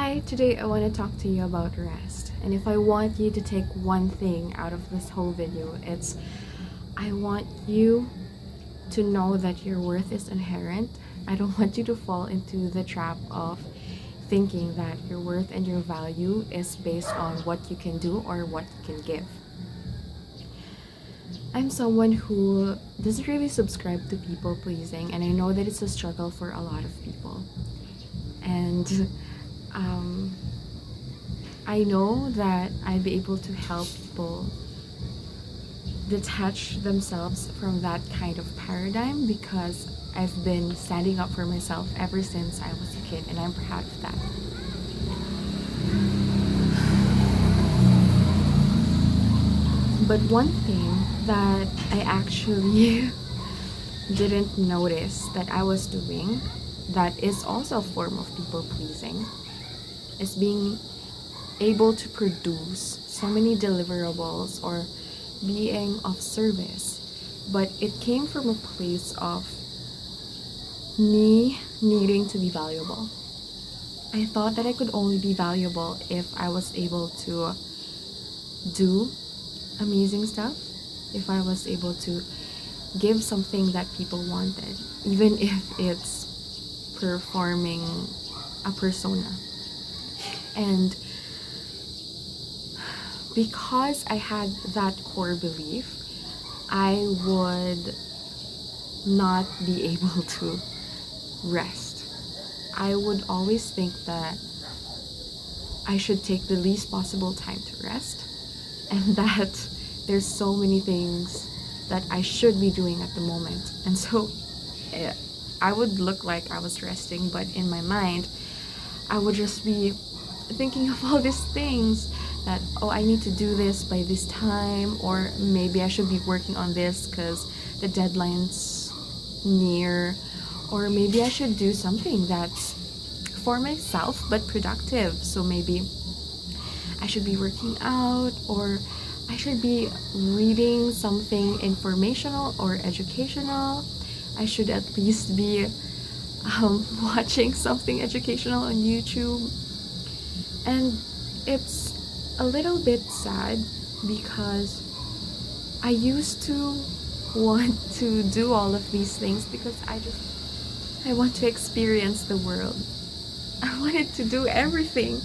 Hi, today I want to talk to you about rest. And if I want you to take one thing out of this whole video, it's I want you to know that your worth is inherent. I don't want you to fall into the trap of thinking that your worth and your value is based on what you can do or what you can give. I'm someone who doesn't really subscribe to people pleasing, and I know that it's a struggle for a lot of people. And um, I know that I'd be able to help people detach themselves from that kind of paradigm because I've been standing up for myself ever since I was a kid, and I'm proud of that. But one thing that I actually didn't notice that I was doing that is also a form of people pleasing is being able to produce so many deliverables or being of service, but it came from a place of me needing to be valuable. I thought that I could only be valuable if I was able to do amazing stuff, if I was able to give something that people wanted, even if it's performing a persona. And because I had that core belief, I would not be able to rest. I would always think that I should take the least possible time to rest, and that there's so many things that I should be doing at the moment. And so I would look like I was resting, but in my mind, I would just be thinking of all these things that, oh, I need to do this by this time, or maybe I should be working on this because the deadline's near, or maybe I should do something that's for myself but productive. So maybe I should be working out, or I should be reading something informational or educational. I should at least be watching something educational on YouTube. And it's a little bit sad because I used to want to do all of these things because I want to experience the world. I wanted to do everything.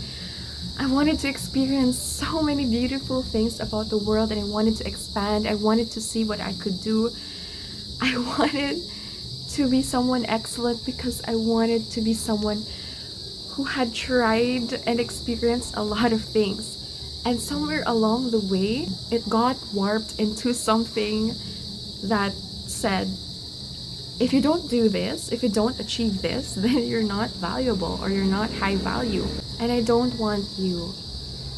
I wanted to experience so many beautiful things about the world, and I wanted to expand. I wanted to see what I could do. I wanted to be someone excellent because I wanted to be someone who had tried and experienced a lot of things. And somewhere along the way, it got warped into something that said, if you don't do this, if you don't achieve this, then you're not valuable or you're not high value. And I don't want you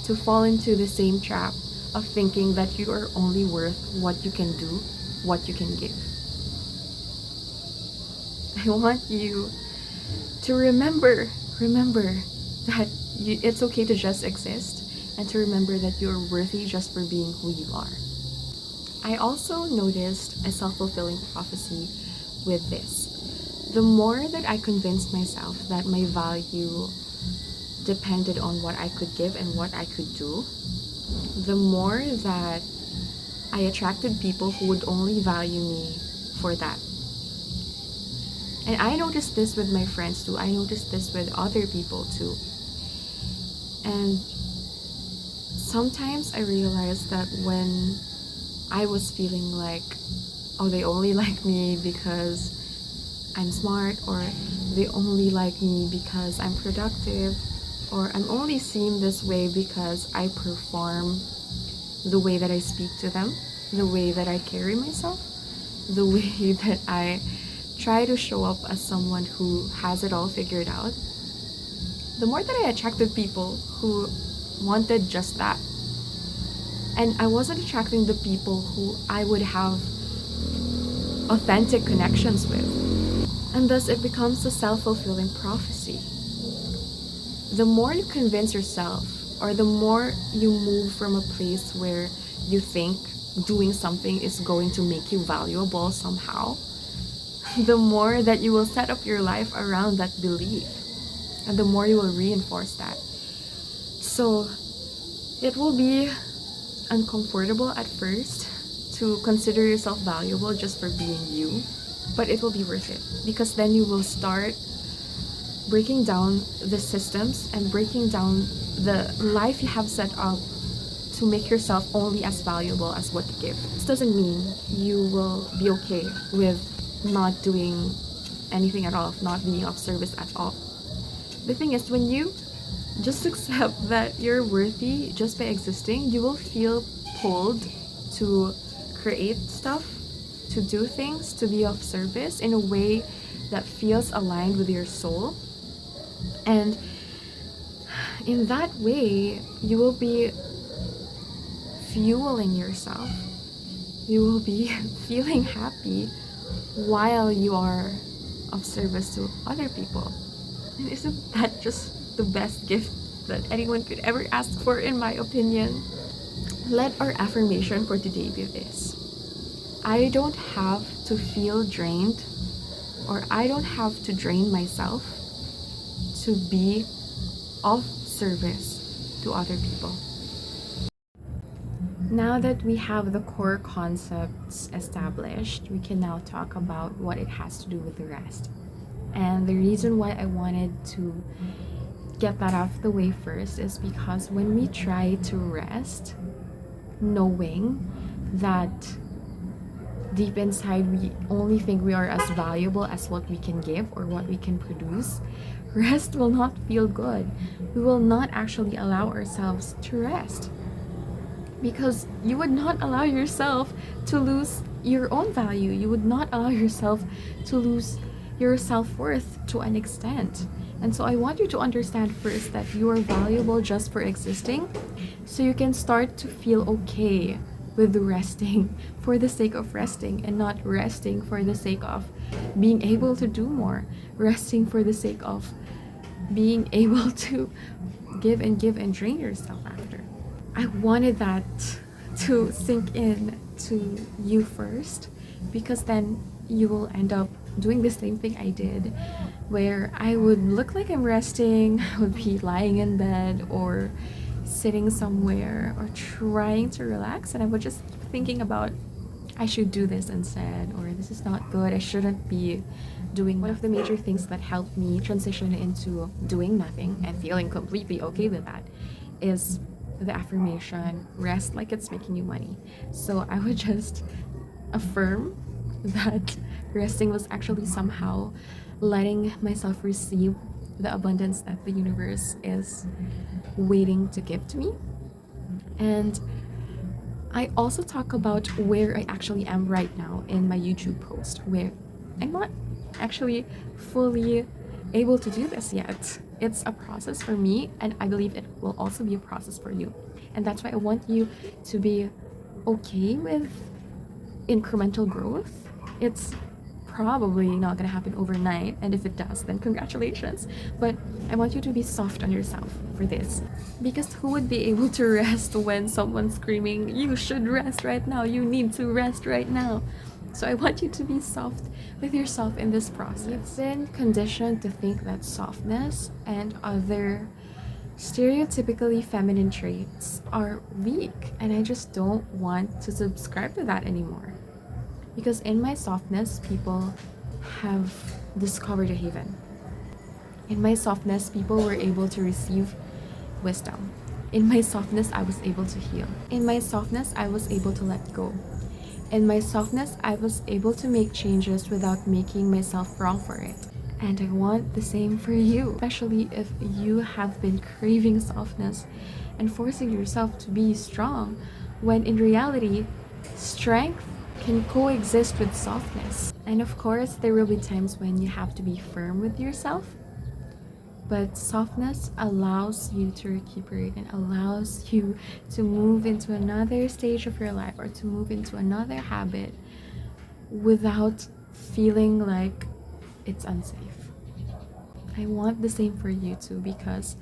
to fall into the same trap of thinking that you are only worth what you can do, what you can give. I want you to remember that it's okay to just exist, and to remember that you're worthy just for being who you are. I also noticed a self-fulfilling prophecy with this. The more that I convinced myself that my value depended on what I could give and what I could do, the more that I attracted people who would only value me for that. And I noticed this with my friends too. I noticed this with other people too. And sometimes I realized that when I was feeling like, oh, they only like me because I'm smart, or they only like me because I'm productive, or I'm only seen this way because I perform the way that I speak to them, the way that I carry myself, the way that I try to show up as someone who has it all figured out, the more that I attracted people who wanted just that. And I wasn't attracting the people who I would have authentic connections with. And thus it becomes a self-fulfilling prophecy. The more you convince yourself, or the more you move from a place where you think doing something is going to make you valuable somehow, the more that you will set up your life around that belief, and the more you will reinforce that. So it will be uncomfortable at first to consider yourself valuable just for being you, but it will be worth it, because then you will start breaking down the systems and breaking down the life you have set up to make yourself only as valuable as what you give. This doesn't mean you will be okay with not doing anything at all, not being of service at all. The thing is, when you just accept that you're worthy just by existing, you will feel pulled to create stuff, to do things, to be of service in a way that feels aligned with your soul. And in that way, you will be fueling yourself. You will be feeling happy while you are of service to other people. And isn't that just the best gift that anyone could ever ask for, in my opinion? Let our affirmation for today be this: I don't have to feel drained, or I don't have to drain myself to be of service to other people. Now that we have the core concepts established, we can now talk about what it has to do with the rest. And the reason why I wanted to get that out of the way first is because when we try to rest, knowing that deep inside we only think we are as valuable as what we can give or what we can produce, rest will not feel good. We will not actually allow ourselves to rest, because you would not allow yourself to lose your own value. You would not allow yourself to lose your self-worth to an extent. And so I want you to understand first that you are valuable just for existing, so you can start to feel okay with resting for the sake of resting, and not resting for the sake of being able to do more, resting for the sake of being able to give and give and drain yourself after. I wanted that to sink in to you first, because then you will end up doing the same thing I did, where I would look like I'm resting, I would be lying in bed or sitting somewhere or trying to relax, and I would just keep thinking about, I should do this instead, or this is not good, I shouldn't be doing. One of the major things that helped me transition into doing nothing and feeling completely okay with that is the affirmation, rest like it's making you money. So I would just affirm that resting was actually somehow letting myself receive the abundance that the universe is waiting to give to me. And I also talk about where I actually am right now in my YouTube post, where I'm not actually fully able to do this yet. It's a process for me, and I believe it will also be a process for you. And that's why I want you to be okay with incremental growth. It's probably not going to happen overnight, and if it does, then congratulations. But I want you to be soft on yourself for this, because who would be able to rest when someone's screaming, you should rest right now, you need to rest right now? So I want you to be soft with yourself in this process. You've been conditioned to think that softness and other stereotypically feminine traits are weak, and I just don't want to subscribe to that anymore. Because in my softness, people have discovered a haven. In my softness, people were able to receive wisdom. In my softness, I was able to heal. In my softness, I was able to let go. In my softness, I was able to make changes without making myself wrong for it. And I want the same for you, especially if you have been craving softness and forcing yourself to be strong, when in reality, strength can coexist with softness. And of course, there will be times when you have to be firm with yourself, but softness allows you to recuperate and allows you to move into another stage of your life, or to move into another habit without feeling like it's unsafe. I want the same for you too, because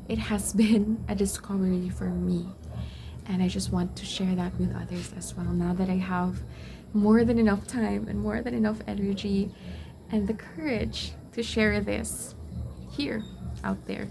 it has been a discovery for me, and I just want to share that with others as well, now that I have more than enough time and more than enough energy and the courage to share this here, out there.